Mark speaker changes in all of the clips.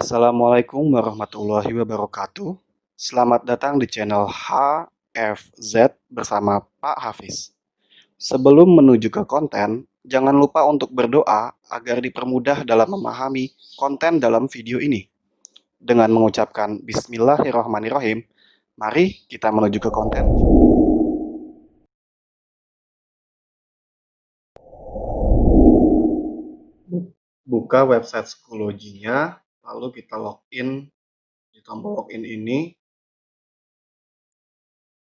Speaker 1: Assalamualaikum warahmatullahi wabarakatuh. Selamat datang di channel HFZ bersama Pak Hafiz. Sebelum menuju ke konten, jangan lupa untuk berdoa agar dipermudah dalam memahami konten dalam video ini. Dengan mengucapkan Bismillahirrahmanirrahim, mari kita menuju ke konten. Buka website Schoology-nya, lalu kita login di tombol login ini,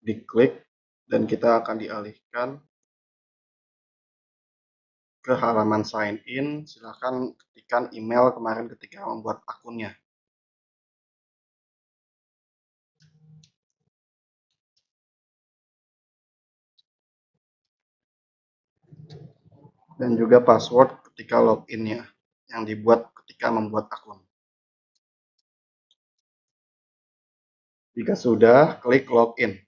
Speaker 1: diklik, dan kita akan dialihkan ke halaman sign in. Silahkan ketikkan email kemarin ketika membuat akunnya. Dan juga password ketika loginnya yang dibuat ketika membuat akun. Jika sudah, klik login.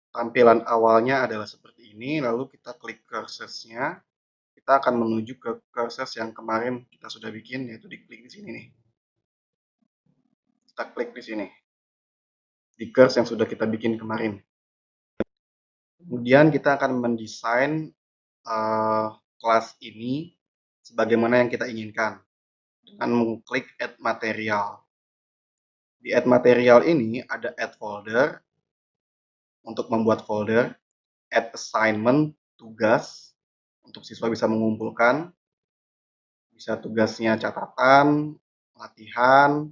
Speaker 1: Tampilan awalnya adalah seperti ini, lalu kita klik cursornya. Kita akan menuju ke cursor yang kemarin kita sudah bikin, yaitu diklik di sini nih. Kita klik di sini, di cursor yang sudah kita bikin kemarin. Kemudian kita akan mendesain kelas ini sebagaimana yang kita inginkan dengan mengklik add material. Di add material ini ada add folder untuk membuat folder, add assignment, tugas untuk siswa bisa mengumpulkan, bisa tugasnya catatan, latihan,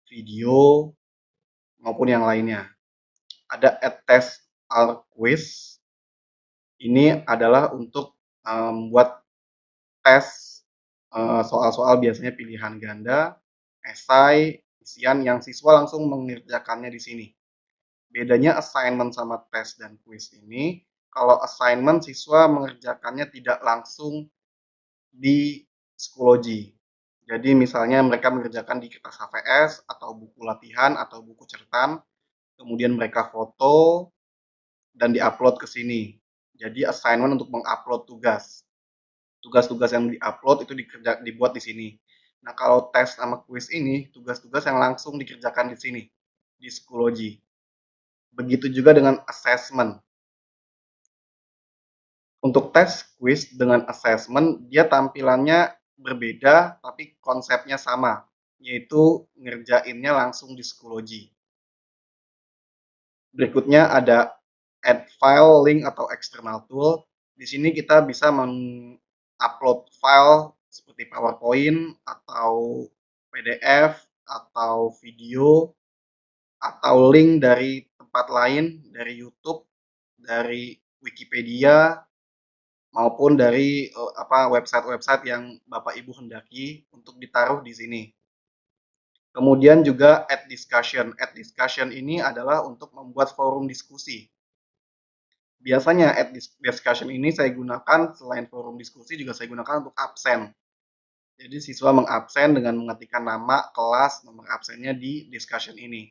Speaker 1: video, maupun yang lainnya. Ada add test or quiz, ini adalah untuk membuat tes soal-soal biasanya pilihan ganda, esai, isian yang siswa langsung mengerjakannya di sini. Bedanya assignment sama tes dan quiz ini, kalau assignment siswa mengerjakannya tidak langsung di Schoology. Jadi misalnya mereka mengerjakan di kertas HVS atau buku latihan atau buku catatan, kemudian mereka foto dan diupload ke sini. Jadi assignment untuk mengupload tugas. Tugas-tugas yang diupload itu dibuat di sini. Nah, kalau tes sama quiz ini, tugas-tugas yang langsung dikerjakan di sini, di Schoology. Begitu juga dengan assessment. Untuk tes quiz dengan assessment, dia tampilannya berbeda, tapi konsepnya sama, yaitu ngerjainnya langsung di Schoology. Berikutnya ada add file, link, atau external tool. Di sini kita bisa mengupload file seperti PowerPoint, atau PDF, atau video, atau link dari tempat lain, dari YouTube, dari Wikipedia, maupun dari website-website yang Bapak Ibu hendaki untuk ditaruh di sini. Kemudian juga add discussion. Add discussion ini adalah untuk membuat forum diskusi. Biasanya add discussion ini saya gunakan selain forum diskusi juga saya gunakan untuk absen. Jadi siswa mengabsen dengan mengetikkan nama, kelas, nomor absennya di discussion ini.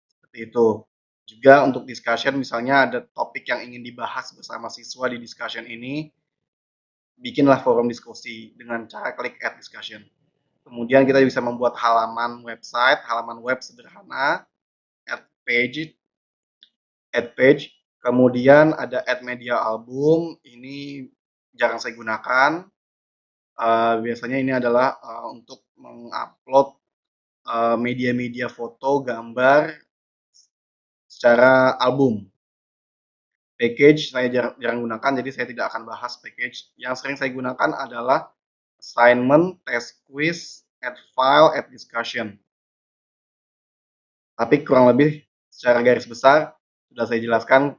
Speaker 1: Seperti itu. Juga untuk discussion misalnya ada topik yang ingin dibahas bersama siswa di discussion ini, bikinlah forum diskusi dengan cara klik add discussion. Kemudian kita bisa membuat halaman website, halaman web sederhana, add page. Kemudian ada add media album, ini jarang saya gunakan. Biasanya ini adalah untuk mengupload media-media foto, gambar secara album. Package saya jarang gunakan, jadi saya tidak akan bahas package. Yang sering saya gunakan adalah assignment, test quiz, add file, add discussion. Tapi kurang lebih secara garis besar sudah saya jelaskan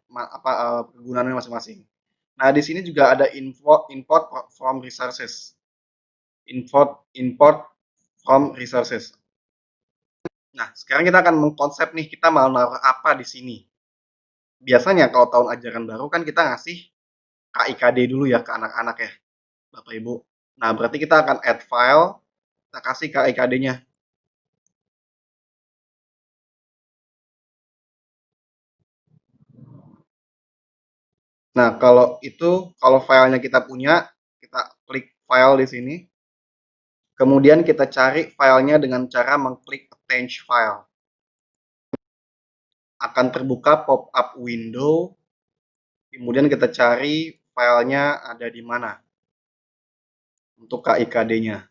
Speaker 1: kegunaannya masing-masing. Nah, di sini juga ada import from resources. Import from resources. Nah, sekarang kita akan mengkonsep nih, kita mau naruh apa di sini. Biasanya kalau tahun ajaran baru kan kita ngasih KIKD dulu ya ke anak-anak ya, Bapak Ibu. Nah, berarti kita akan add file, kita kasih KIKD-nya. Nah, kalau filenya kita punya, kita klik file di sini. Kemudian kita cari filenya dengan cara mengklik attach file. Akan terbuka pop-up window, kemudian kita cari filenya ada di mana untuk KIKD-nya.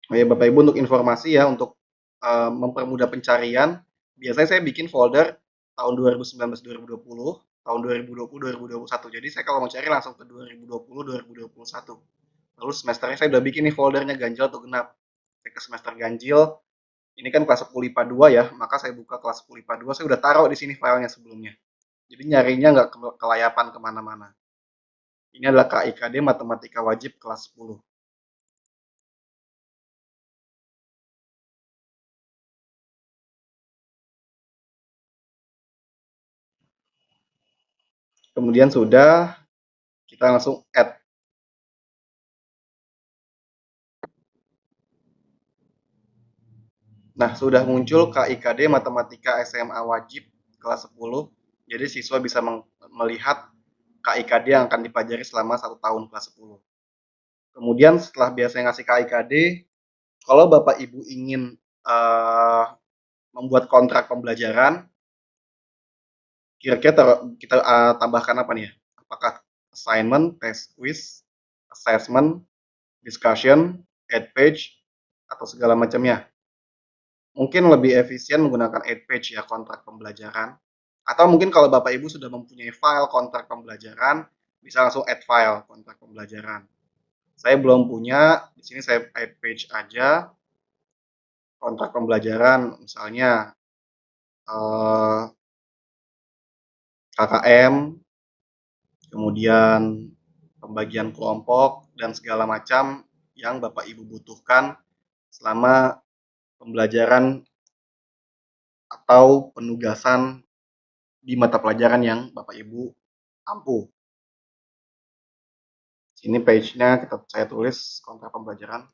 Speaker 1: Oh ya, Bapak Ibu, untuk informasi ya, untuk mempermudah pencarian, biasanya saya bikin folder tahun 2019-2020, tahun 2020-2021. Jadi saya kalau mau cari langsung ke 2020-2021. Lalu semesternya saya udah bikin nih foldernya ganjil atau genap. Saya ke semester ganjil, ini kan kelas 10 IPA 2 ya, maka saya buka kelas 10 IPA 2, saya udah taruh di sini filenya sebelumnya. Jadi nyarinya nggak kelayapan kemana-mana. Ini adalah KIKD Matematika Wajib kelas 10. Kemudian sudah, kita langsung add. Nah, sudah muncul KIKD Matematika SMA Wajib kelas 10. Jadi siswa bisa melihat KIKD yang akan dipelajari selama 1 tahun kelas 10. Kemudian setelah biasanya ngasih KIKD, kalau Bapak Ibu ingin membuat kontrak pembelajaran, kira-kira kita tambahkan apa nih ya? Apakah assignment, test quiz, assessment, discussion, add page, atau segala macamnya? Mungkin lebih efisien menggunakan add page ya, kontrak pembelajaran. Atau mungkin kalau Bapak Ibu sudah mempunyai file kontrak pembelajaran, bisa langsung add file kontrak pembelajaran. Saya belum punya, di sini saya add page aja, kontrak pembelajaran, misalnya KKM, kemudian pembagian kelompok, dan segala macam yang Bapak Ibu butuhkan selama pembelajaran atau penugasan di mata pelajaran yang Bapak Ibu ampu. Ini page-nya saya tulis kontrak pembelajaran.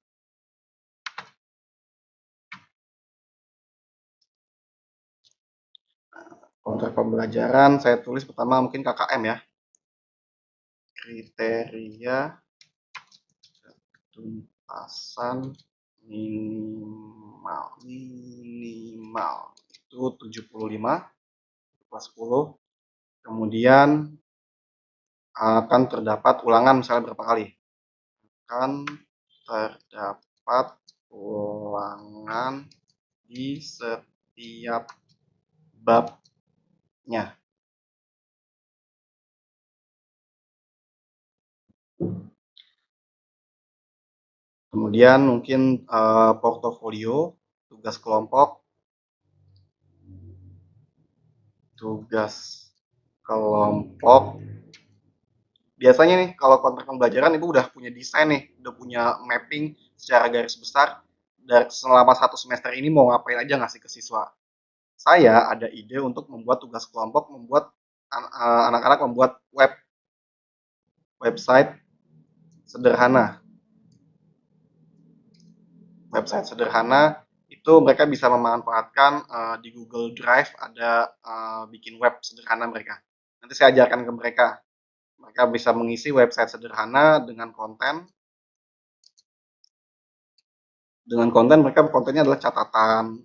Speaker 1: Kontrak pembelajaran saya tulis pertama mungkin KKM ya. Kriteria tuntasan minimal itu 75 kelas 10. Kemudian akan terdapat ulangan misalnya berapa kali? Akan terdapat ulangan di setiap babnya. Kemudian mungkin portofolio, tugas kelompok, biasanya nih kalau kontrak pembelajaran Ibu udah punya desain nih, udah punya mapping secara garis besar dari selama 1 semester ini mau ngapain aja ngasih ke siswa. Saya ada ide untuk membuat tugas kelompok, membuat anak-anak membuat website sederhana. Website sederhana itu mereka bisa memanfaatkan di Google Drive ada bikin web sederhana mereka. Nanti saya ajarkan ke mereka. Mereka bisa mengisi website sederhana dengan konten. Dengan konten mereka kontennya adalah catatan.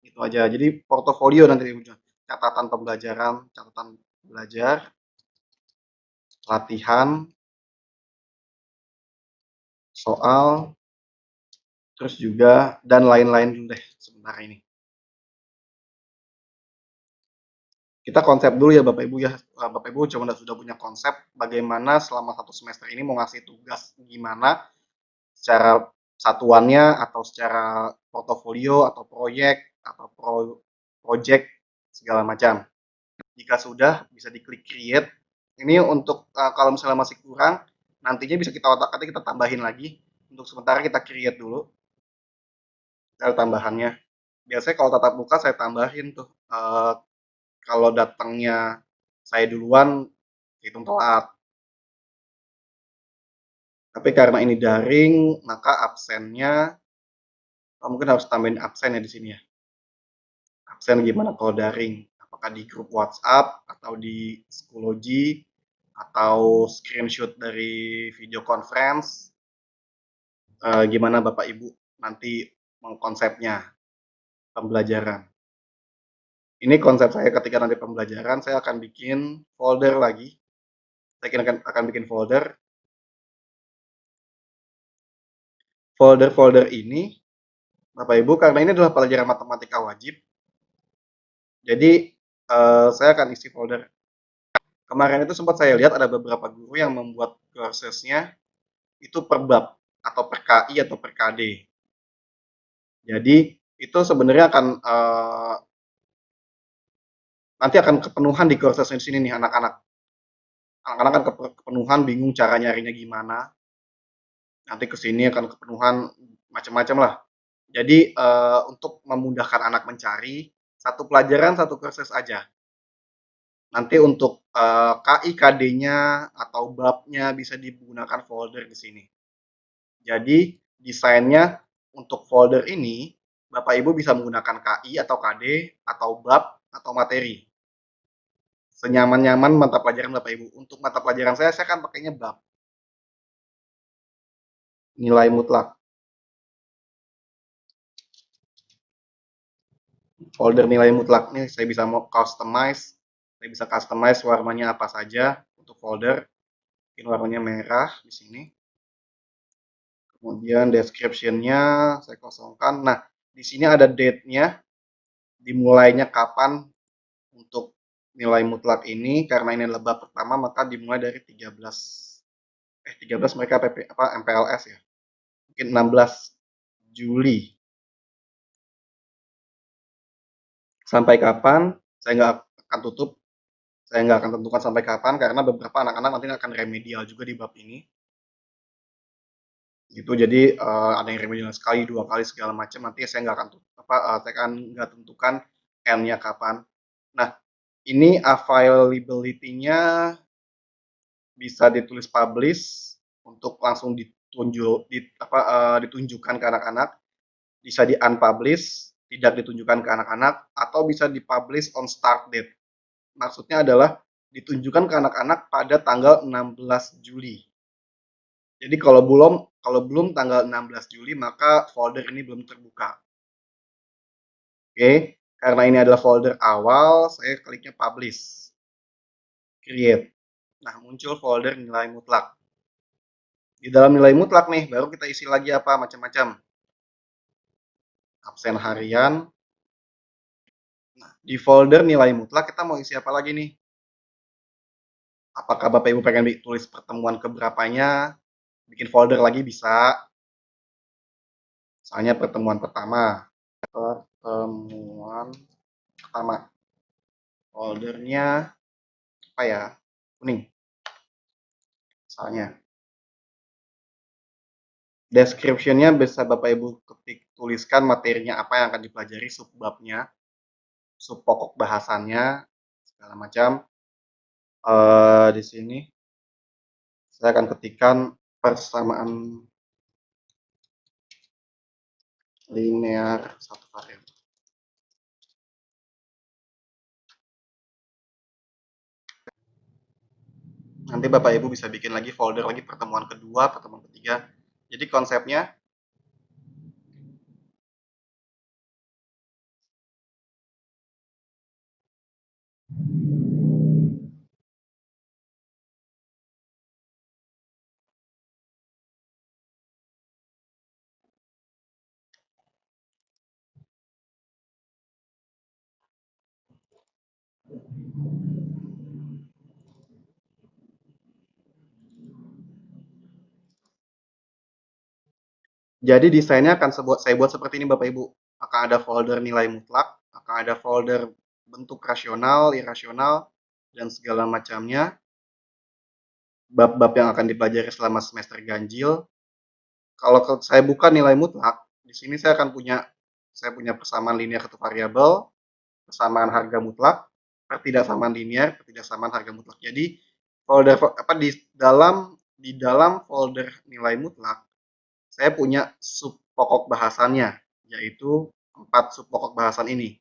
Speaker 1: Itu aja. Jadi portofolio nanti di ujung. Catatan pembelajaran, catatan belajar, latihan, soal, terus juga dan lain-lain dulu deh sebentar ini. Kita konsep dulu ya Bapak Ibu ya. Bapak Ibu sudah punya konsep bagaimana selama 1 semester ini mau ngasih tugas gimana secara satuannya atau secara portofolio atau proyek atau project segala macam. Jika sudah bisa diklik create. Ini untuk kalau misalnya masih kurang nantinya bisa kita otak-atik kita tambahin lagi. Untuk sementara kita create dulu. Kita tambahannya. Biasanya kalau tatap muka saya tambahin tuh kalau datangnya saya duluan hitung telat. Tapi karena ini daring, maka absennya mungkin harus tambahin absen ya di sini ya. Absen gimana kalau daring? apakah di grup WhatsApp atau di Schoology atau screenshot dari video conference. Gimana Bapak Ibu nanti mengkonsepnya pembelajaran. Ini konsep saya ketika nanti pembelajaran, saya akan bikin folder lagi. Saya akan bikin folder. Folder-folder ini, Bapak Ibu, karena ini adalah pelajaran matematika wajib, jadi saya akan isi folder. Kemarin itu sempat saya lihat ada beberapa guru yang membuat kursesnya itu per bab atau per KI atau per KD. Jadi itu sebenarnya akan nanti akan kepenuhan di kursesnya di sini nih anak-anak. Anak-anak kan kepenuhan bingung cara nyarinya gimana. Nanti ke sini akan kepenuhan macam-macam lah. Jadi untuk memudahkan anak mencari, satu pelajaran satu kursus aja. Nanti untuk KI KD-nya atau babnya bisa digunakan folder di sini. Jadi desainnya untuk folder ini Bapak Ibu bisa menggunakan KI atau KD atau bab atau materi. Senyaman-nyaman mata pelajaran Bapak Ibu. Untuk mata pelajaran saya kan pakainya bab. Nilai mutlak. Folder nilai mutlak nih saya bisa mau customize. Saya bisa customize warnanya apa saja untuk folder. Mungkin warnanya merah di sini. Kemudian description-nya saya kosongkan. Nah, di sini ada date-nya, dimulainya kapan untuk nilai mutlak ini. Karena ini adalah bab pertama, maka dimulai dari 13 mereka MPLS ya. Mungkin 16 Juli. Sampai kapan? Saya nggak akan tutup. Saya nggak akan tentukan sampai kapan karena beberapa anak-anak nanti akan remedial juga di bab ini. Gitu, jadi ada yang remedial sekali, 2 kali segala macam. Nanti saya nggak akan saya akan nggak tentukan N-nya kapan. Nah, ini availability-nya bisa ditulis publish untuk langsung ditunjukkan ke anak-anak, bisa di unpublish, tidak ditunjukkan ke anak-anak, atau bisa dipublish on start date. Maksudnya adalah ditunjukkan ke anak-anak pada tanggal 16 Juli. Jadi kalau belum tanggal 16 Juli maka folder ini belum terbuka. Oke, karena ini adalah folder awal, saya kliknya publish. Create. Nah, muncul folder nilai mutlak. Di dalam nilai mutlak nih, baru kita isi lagi apa macam-macam. Absen harian. Nah, di folder nilai mutlak kita mau isi apa lagi nih? Apakah Bapak Ibu pengen tulis pertemuan keberapanya? Bikin folder lagi bisa. Misalnya pertemuan pertama. Pertemuan pertama. Foldernya apa ya? Kuning. Misalnya. Description-nya bisa Bapak Ibu tuliskan materinya apa yang akan dipelajari, subbabnya, sub pokok bahasannya, segala macam. Di sini saya akan ketikkan persamaan linear satu variabel. Nanti Bapak Ibu bisa bikin lagi folder lagi pertemuan kedua, pertemuan ketiga. Jadi konsepnya jadi desainnya akan saya buat seperti ini Bapak Ibu. Akan ada folder nilai mutlak, akan ada folder bentuk rasional, irasional, dan segala macamnya. Bab-bab yang akan dipelajari selama semester ganjil. Kalau saya buka nilai mutlak, di sini saya punya persamaan linear satu variabel, persamaan harga mutlak, pertidaksamaan linear, pertidaksamaan harga mutlak. Jadi folder di dalam folder nilai mutlak, saya punya sub pokok bahasannya, yaitu 4 sub pokok bahasan ini.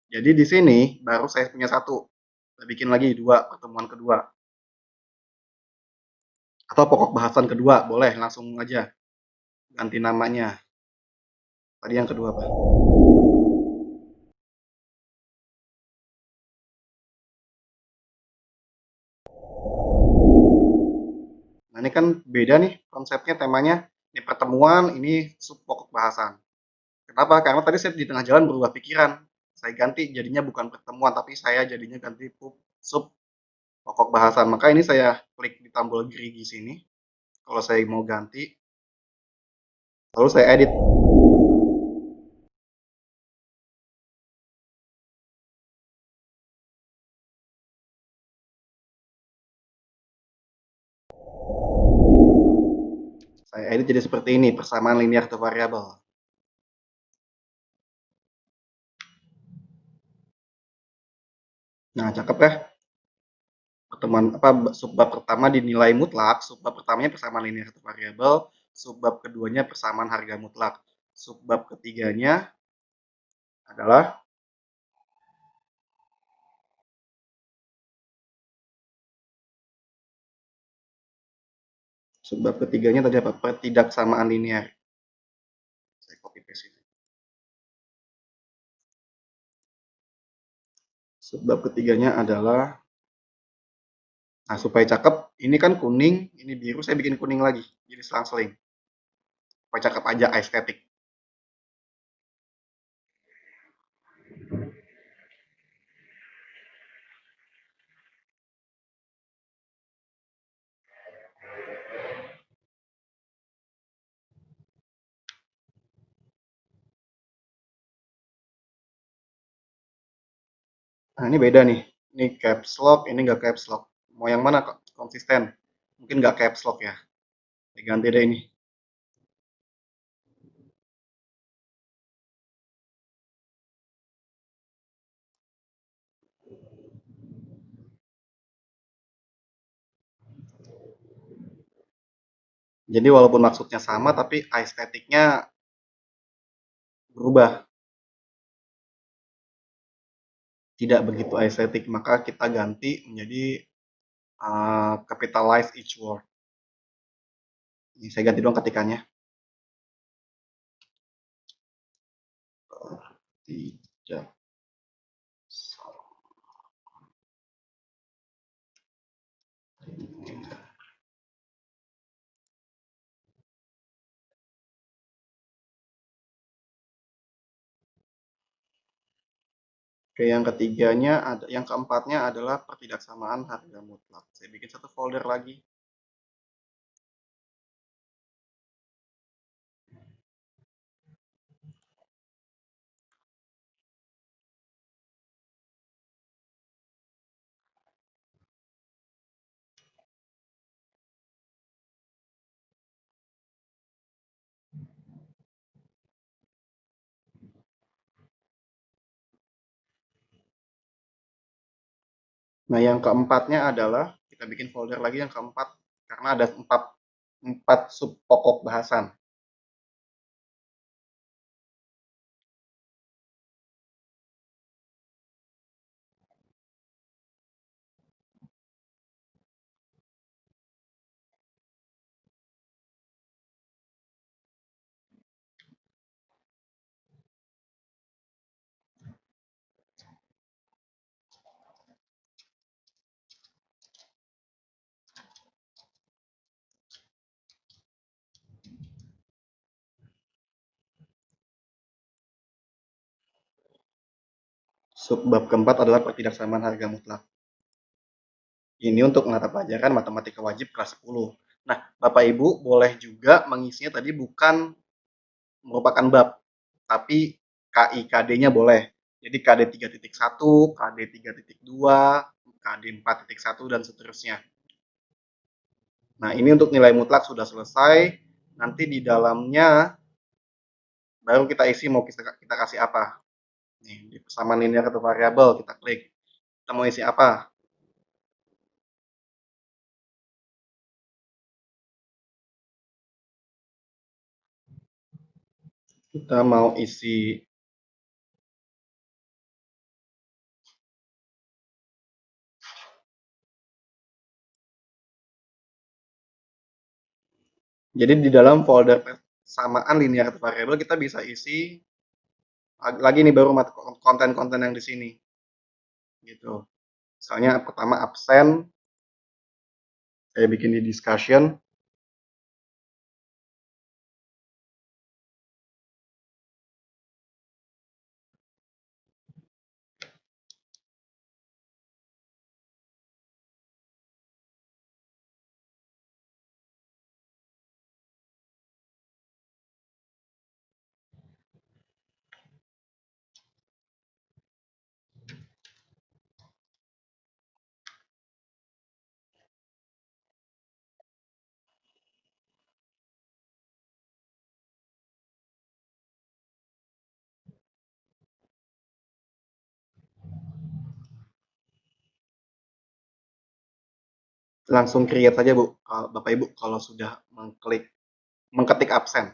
Speaker 1: Jadi di sini baru saya punya satu. Saya bikin lagi dua, pertemuan kedua. Atau pokok bahasan kedua, boleh langsung aja ganti namanya. Tadi yang kedua apa? Nah ini kan beda nih konsepnya, temanya. Ini pertemuan, ini sub pokok bahasan. Kenapa? Karena tadi saya di tengah jalan berubah pikiran. Saya ganti jadinya bukan pertemuan, tapi saya jadinya ganti sub pokok bahasan. Maka ini saya klik di tombol gerigi sini. Kalau saya mau ganti, lalu saya edit. Saya edit jadi seperti ini, persamaan linear atau variabel. Nah, cakep ya. Pertemuan apa subbab pertama dinilai mutlak, subbab pertamanya persamaan linear atau variabel, subbab keduanya persamaan harga mutlak. Subbab ketiganya adalah tadi apa? Pertidaksamaan linear. Saya copy paste ini. Subbab ketiganya adalah, nah supaya cakep, ini kan kuning, ini biru, saya bikin kuning lagi. Jadi selang-seling. Supaya cakep aja, estetik. Nah ini beda nih. Ini caps lock, ini nggak caps lock. Mau yang mana kok? Konsisten. Mungkin nggak caps lock ya. Diganti deh ini. Jadi walaupun maksudnya sama, tapi estetiknya berubah. Tidak begitu estetik, maka kita ganti menjadi capitalize each word. Ini saya ganti dong ketikannya. Tidak. Oke, yang ketiganya, yang keempatnya adalah pertidaksamaan harga mutlak. Saya bikin satu folder lagi. Nah, yang keempatnya adalah kita bikin folder lagi yang keempat karena ada empat sub pokok bahasan. Subbab keempat adalah pertidaksamaan harga mutlak. Ini untuk mata pelajaran matematika wajib kelas 10. Nah, Bapak Ibu boleh juga mengisinya tadi bukan merupakan bab, tapi KIKD-nya boleh. Jadi KD 3.1, KD 3.2, KD 4.1 dan seterusnya. Nah, ini untuk nilai mutlak sudah selesai. Nanti di dalamnya baru kita isi mau kita kasih apa. Nih, di persamaan linear atau variabel kita klik. Kita mau isi apa? Kita mau isi Jadi di dalam folder persamaan linear variable kita bisa isi lagi nih baru konten-konten yang di sini gitu. Misalnya pertama absen, saya bikin di discussion. Langsung create saja Bu, Bapak Ibu kalau sudah mengketik absen.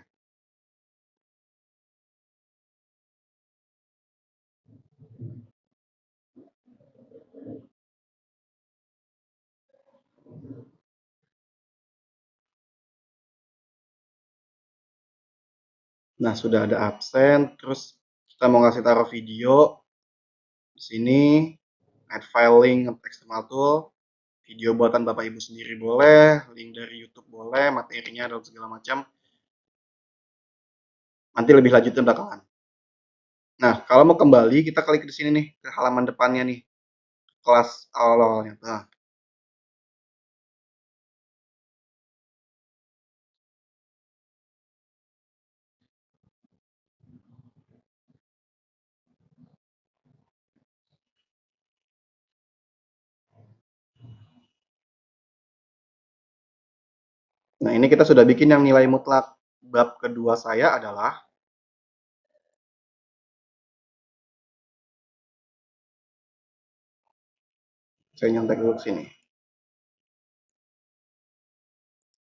Speaker 1: Nah, sudah ada absen, terus kita mau ngasih taruh video di sini, add file link external tool, video buatan Bapak Ibu sendiri boleh, link dari YouTube boleh, materinya dan segala macam. Nanti lebih lanjutnya belakangan. Nah, kalau mau kembali kita klik di sini nih ke halaman depannya nih, kelas awal-awalnya. Nah, ini kita sudah bikin yang nilai mutlak. Bab kedua saya adalah, saya nyontek dulu ke sini.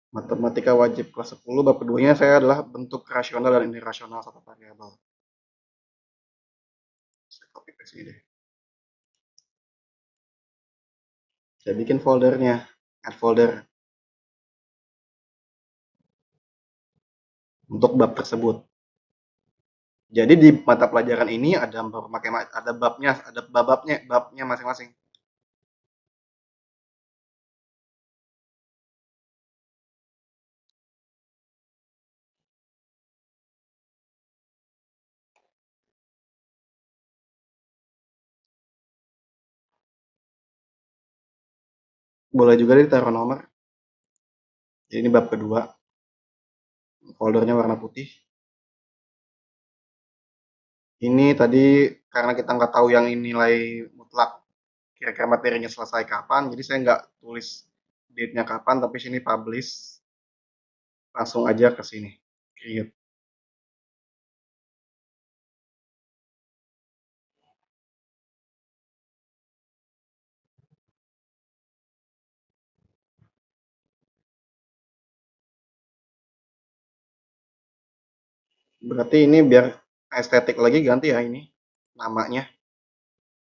Speaker 1: Matematika wajib kelas 10, bab keduanya saya adalah bentuk rasional dan irrasional satu variabel. Saya copy paste ini deh. Saya bikin foldernya, add folder untuk bab tersebut. Jadi di mata pelajaran ini ada babnya, ada babnya masing-masing. Boleh juga ditaruh nomor. Jadi ini bab kedua. Foldernya warna putih. Ini tadi karena kita nggak tahu yang ini nilai mutlak kira-kira materinya selesai kapan, jadi saya nggak tulis date-nya kapan, tapi sini publish, langsung aja ke sini, create. Berarti ini biar estetik lagi ganti ya ini namanya.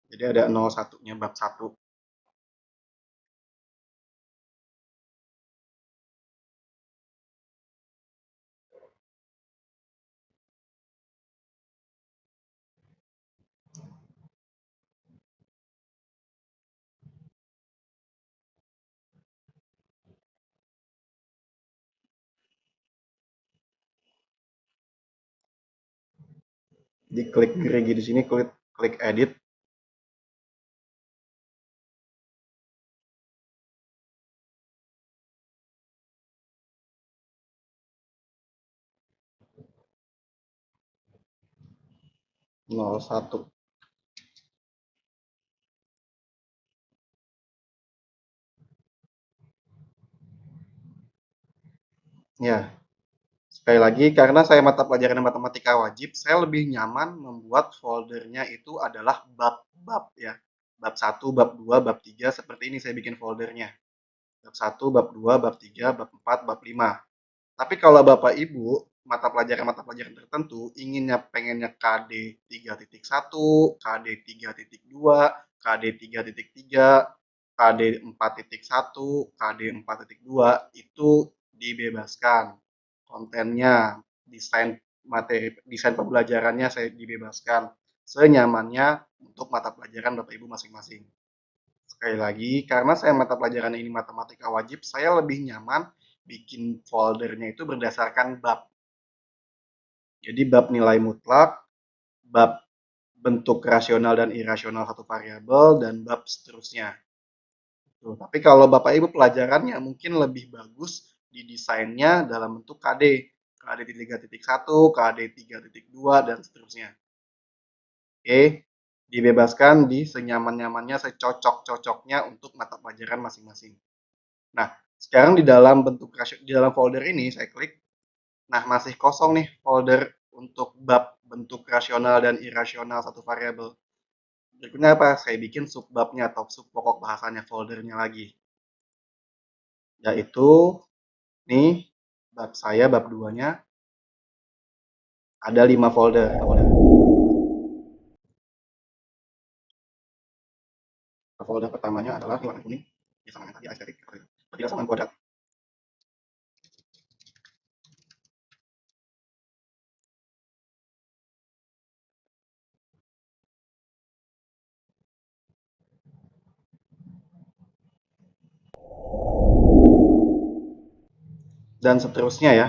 Speaker 1: Jadi ada 01-nya bab 1. Di klik gerigi di sini, klik edit. Nol satu. Ya, sekali lagi karena saya mata pelajaran matematika wajib, saya lebih nyaman membuat foldernya itu adalah bab-bab ya. Bab 1, bab 2, bab 3 seperti ini saya bikin foldernya. Bab 1, bab 2, bab 3, bab 4, bab 5. Tapi kalau Bapak Ibu mata pelajaran tertentu inginnya pengennya KD 3.1, KD 3.2, KD 3.3, KD 4.1, KD 4.2 itu dibebaskan. kontennya, desain pembelajarannya saya dibebaskan senyamannya untuk mata pelajaran Bapak Ibu masing-masing. Sekali lagi, karena saya mata pelajaran ini matematika wajib, saya lebih nyaman bikin foldernya itu berdasarkan bab. Jadi bab nilai mutlak, bab bentuk rasional dan irasional satu variabel, dan bab seterusnya. Tuh, tapi kalau Bapak Ibu pelajarannya mungkin lebih bagus didesainnya dalam bentuk KD, KD 3.1, KD 3.2, dan seterusnya. Oke, dibebaskan di senyaman-nyamannya, secocok-cocoknya untuk mata pelajaran masing-masing. Nah, sekarang di dalam folder ini saya klik. Nah, masih kosong nih folder untuk bab bentuk rasional dan irasional satu variabel. Berikutnya apa? Saya bikin subbabnya atau sub pokok bahasanya foldernya lagi. Yaitu nih bab saya bab 2-nya ada 5 folder. Folder pertamanya adalah warna kuning, ya sama yang tadi estetik, ketidaksamaan kuadrat. Dan seterusnya ya.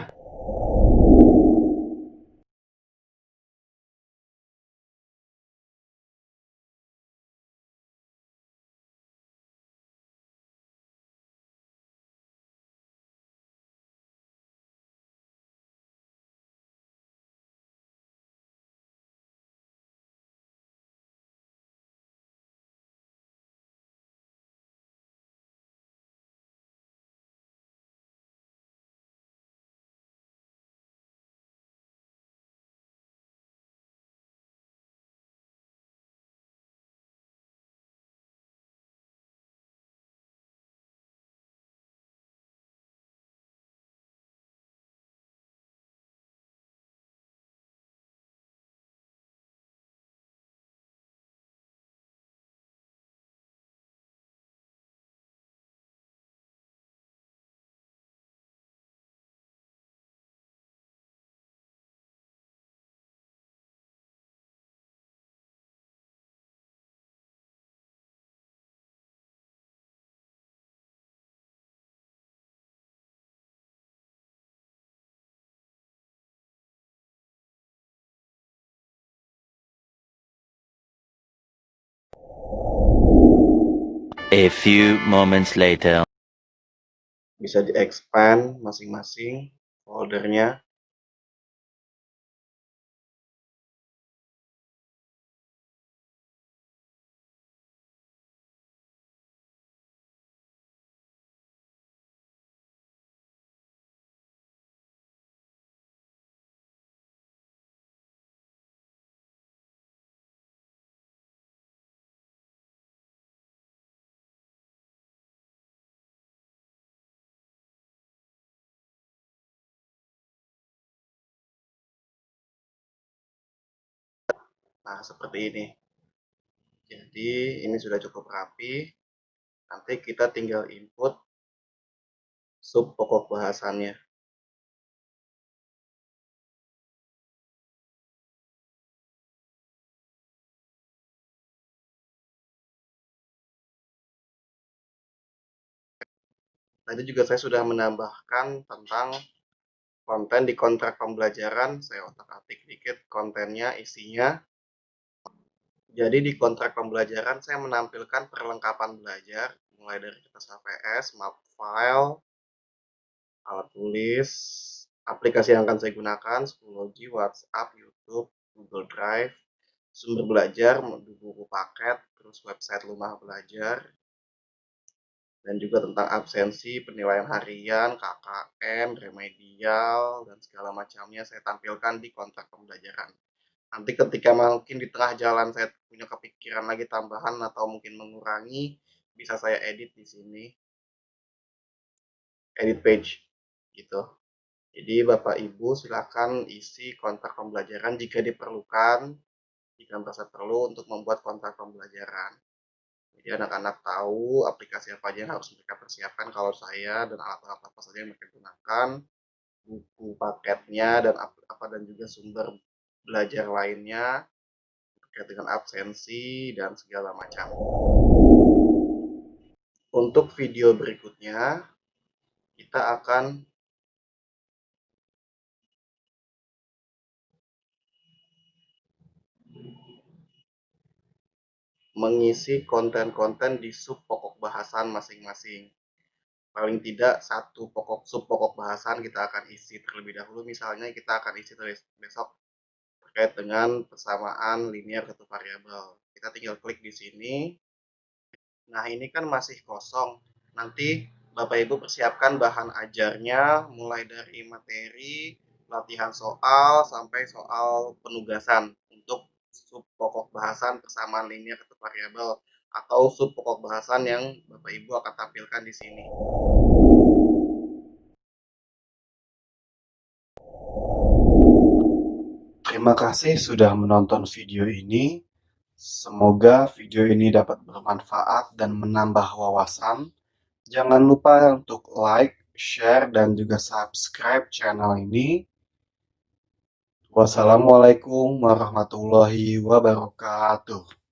Speaker 2: A few moments later.
Speaker 1: Bisa di-expand masing-masing foldernya. Nah, seperti ini. Jadi, ini sudah cukup rapi. Nanti kita tinggal input sub pokok bahasannya. Nah, itu juga saya sudah menambahkan tentang konten di kontrak pembelajaran. Saya otak-atik dikit kontennya, isinya. Jadi di kontrak pembelajaran saya menampilkan perlengkapan belajar, mulai dari kertas HVS, map file, alat tulis, aplikasi yang akan saya gunakan, Schoology, WhatsApp, YouTube, Google Drive, sumber belajar, buku paket, terus website rumah belajar, dan juga tentang absensi, penilaian harian, KKM, remedial, dan segala macamnya saya tampilkan di kontrak pembelajaran. Nanti ketika mungkin di tengah jalan saya punya kepikiran lagi tambahan atau mungkin mengurangi, bisa saya edit di sini, edit page gitu. Jadi Bapak Ibu silakan isi kontrak pembelajaran jika diperlukan, jika merasa perlu untuk membuat kontrak pembelajaran. Jadi anak-anak tahu aplikasi apa aja yang harus mereka persiapkan kalau saya dan alat-alat apa saja yang mereka gunakan. buku paketnya dan dan juga sumber belajar lainnya terkait dengan absensi dan segala macam. Untuk video berikutnya, kita akan mengisi konten-konten di sub pokok bahasan masing-masing. Paling tidak satu sub pokok bahasan kita akan isi terlebih dahulu. Misalnya kita akan isi besok terkait dengan persamaan linear satu variabel. Kita tinggal klik di sini. Nah, ini kan masih kosong. Nanti Bapak Ibu persiapkan bahan ajarnya mulai dari materi, latihan soal, sampai soal penugasan untuk sub pokok bahasan persamaan linear satu variabel atau sub pokok bahasan yang Bapak Ibu akan tampilkan di sini. Terima kasih sudah menonton video ini. Semoga video ini dapat bermanfaat dan menambah wawasan. Jangan lupa untuk like, share, dan juga subscribe channel ini. Wassalamualaikum warahmatullahi wabarakatuh.